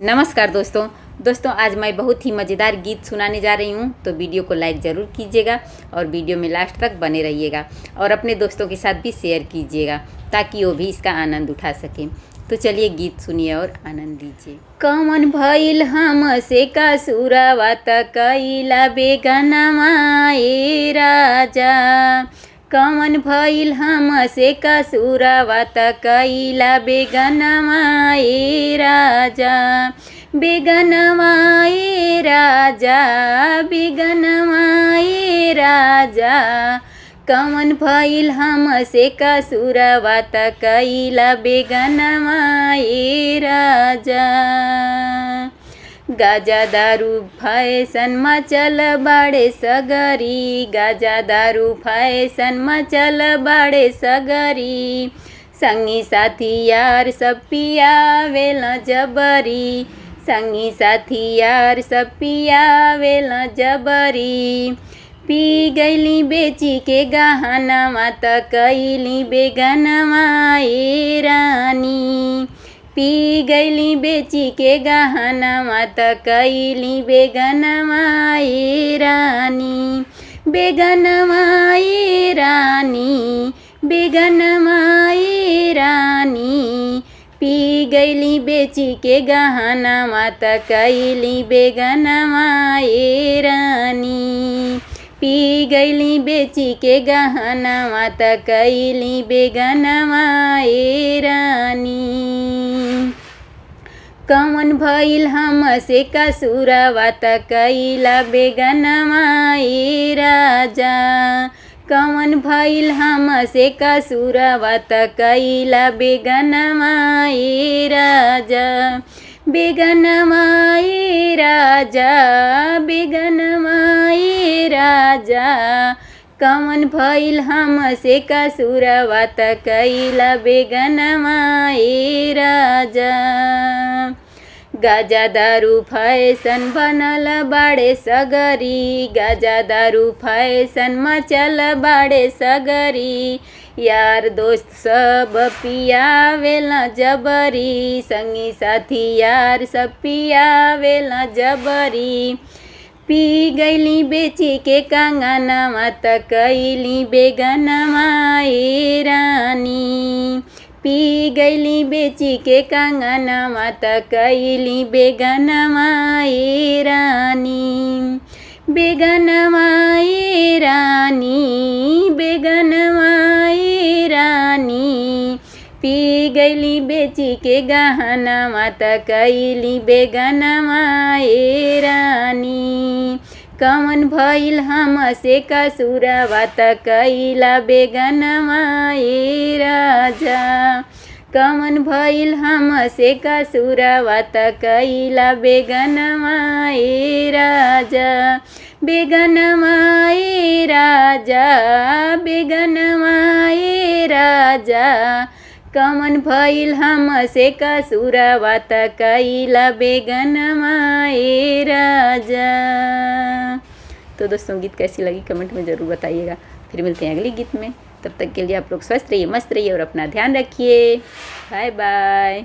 नमस्कार दोस्तों आज मैं बहुत ही मज़ेदार गीत सुनाने जा रही हूँ। तो वीडियो को लाइक ज़रूर कीजिएगा और वीडियो में लास्ट तक बने रहिएगा और अपने दोस्तों के साथ भी शेयर कीजिएगा ताकि वो भी इसका आनंद उठा सकें। तो चलिए गीत सुनिए और आनंद लीजिए। कौन भइल हमसे कसुरवा त कैला बेगानमा ए राजा, कौन भइल हमसे कसुरवा त कैला बेगानमा ए राजा, बेगानमा ए राजा, बेगानमा ए राजा, कौन भइल हमसे कसुरवा त कैला बेगानमा ए राजा। गाजा दारू फैशन मचल बाड़े सगरी, गाजा दारू फैशन मचल बाड़े सगरी, संगी साथी यार सब पियावेल जबरी, संगी साथी यार सब पियावेल जबरी, पी गईली बेची के गहनवा त कैली बेगानमा ए रानी, पी गईली बेची के गहनवा त कैली बेगानमा ए रानी, बेगानमा ए रानी, बेगानमा ए रानी, पी गईली बेची के गहनवा त कैली बेगानमा ए रानी, पी गईली बेची के गहनवा त कैली बेगानमा ए रानी। कौन भइल हमसे कसुरवा त कैला बेगानमा ए राजा, कौन भइल हमसे कसुरवा त कैला बेगानमा ए राजा, बेगानमा ए राजा, बेगानमा ए राजा, कौन भइल हमसे कसुरवा त कैला बेगानमा ए राजा। गाजा दारू फैशन बनल बाड़े सगरी, गाजा दारू फैशन मचल बाड़े सगरी, यार दोस्त सब पियावेल जबरी, संगी साथी यार सब पियावेल जबरी, पी गईली बेची के कंगनवा त कैली बेगानमा ए रानी, पी गईली बेची के कंगनवा त कैली बेगानमा ए रानी, बेगानमा ए रानी, बेगानमा ए रानी, पी गईली बेची के गहनवा त कैली बेगानमा ए रानी, कौन भइल हमसे कसुरवा त कैला बेगानमा ए राजा, कौन भइल हमसे कसुरवा त कैला बेगानमा ए राजा, बेगानमा ए राजा, बेगानमा ए राजा, कौन भइल हमसे कसुरवा त कैला बेगानमा ए राजा। तो दोस्तों गीत कैसी लगी कमेंट में ज़रूर बताइएगा। फिर मिलते हैं अगले गीत में, तब तक के लिए आप लोग स्वस्थ रहिए, मस्त रहिए और अपना ध्यान रखिए। Bye by.